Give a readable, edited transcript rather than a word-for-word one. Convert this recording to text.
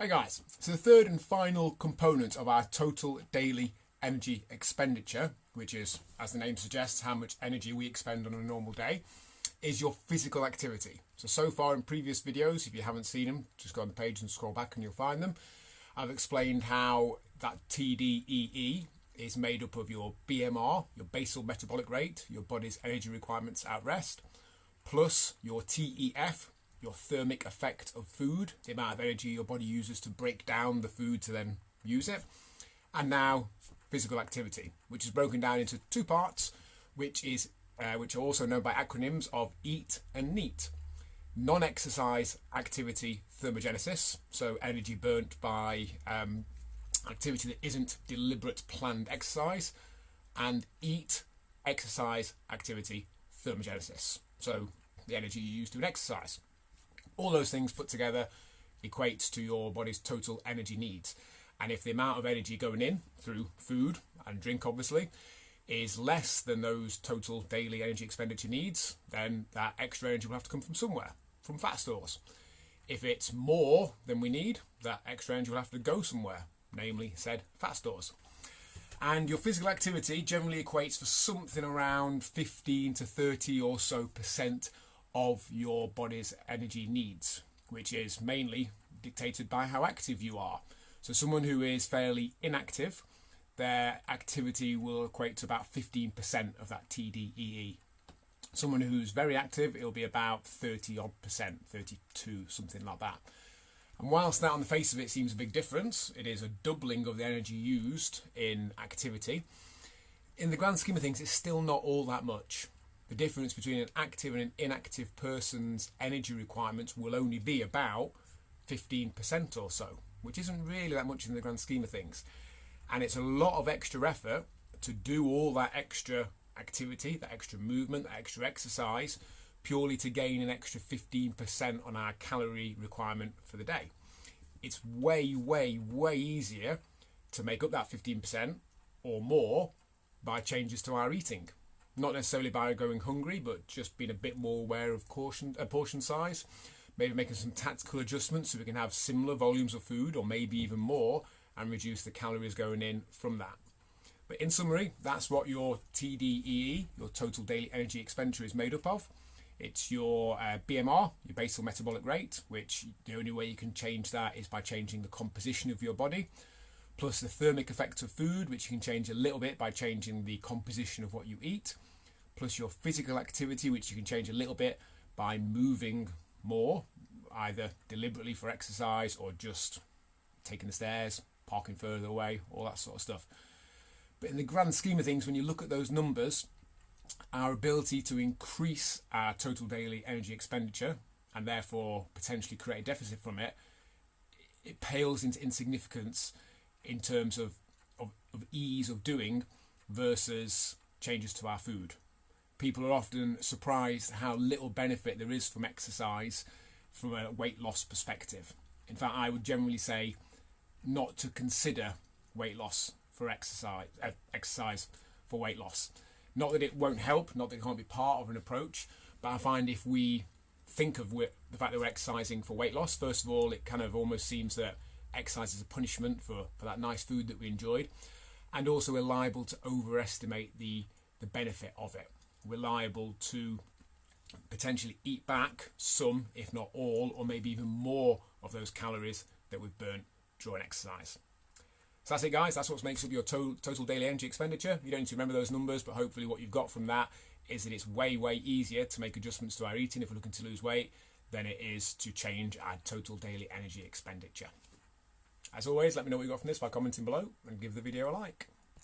Hey guys, so the third and final component of our total daily energy expenditure, which is, as the name suggests, how much energy we expend on a normal day, is your physical activity. So far in previous videos, if you haven't seen them, just go on the page and scroll back and you'll find them. I've explained how that TDEE is made up of your BMR, your basal metabolic rate, your body's energy requirements at rest, plus your TEF, your thermic effect of food, the amount of energy your body uses to break down the food to then use it. And now physical activity, which is broken down into two parts, which are also known by acronyms of EAT and NEAT. Non-exercise activity thermogenesis, so energy burnt by activity that isn't deliberate planned exercise, and EAT, exercise activity thermogenesis, so the energy you use to an exercise. All those things put together equates to your body's total energy needs. And if the amount of energy going in through food and drink, obviously, is less than those total daily energy expenditure needs, then that extra energy will have to come from somewhere, from fat stores. If it's more than we need, that extra energy will have to go somewhere, namely said fat stores. And your physical activity generally equates for something around 15 to 30 or so % of your body's energy needs, which is mainly dictated by how active you are. So someone who is fairly inactive, their activity will equate to about 15% of that TDEE. Someone who's very active, it'll be about 30 odd %, 32, something like that. And whilst that on the face of it seems a big difference, it is a doubling of the energy used in activity. In the grand scheme of things, it's still not all that much. The difference between an active and an inactive person's energy requirements will only be about 15% or so, which isn't really that much in the grand scheme of things. And it's a lot of extra effort to do all that extra activity, that extra movement, that extra exercise, purely to gain an extra 15% on our calorie requirement for the day. It's way, way, way easier to make up that 15% or more by changes to our eating. Not necessarily by going hungry, but just being a bit more aware of portion size. Maybe making some tactical adjustments so we can have similar volumes of food, or maybe even more, and reduce the calories going in from that. But in summary, that's what your TDEE, your total daily energy expenditure, is made up of. It's your BMR, your basal metabolic rate, which the only way you can change that is by changing the composition of your body, plus the thermic effect of food, which you can change a little bit by changing the composition of what you eat, plus your physical activity, which you can change a little bit by moving more, either deliberately for exercise or just taking the stairs, parking further away, all that sort of stuff. But in the grand scheme of things, when you look at those numbers, our ability to increase our total daily energy expenditure and therefore potentially create a deficit from it, it pales into insignificance in terms of ease of doing versus changes to our food. People are often surprised how little benefit there is from exercise from a weight loss perspective. In fact, I would generally say not to consider weight loss for exercise for weight loss. Not that it won't help, not that it can't be part of an approach, but I find if we think of the fact that we're exercising for weight loss, first of all, it kind of almost seems that exercise is a punishment for that nice food that we enjoyed, and also we're liable to overestimate the benefit of it. We're liable to potentially eat back some, if not all, or maybe even more of those calories that we've burnt during exercise. So that's it, guys. That's what makes up your total daily energy expenditure. You don't need to remember those numbers, but hopefully what you've got from that is that it's way, way easier to make adjustments to our eating if we're looking to lose weight than it is to change our total daily energy expenditure. As always, let me know what you got from this by commenting below and give the video a like.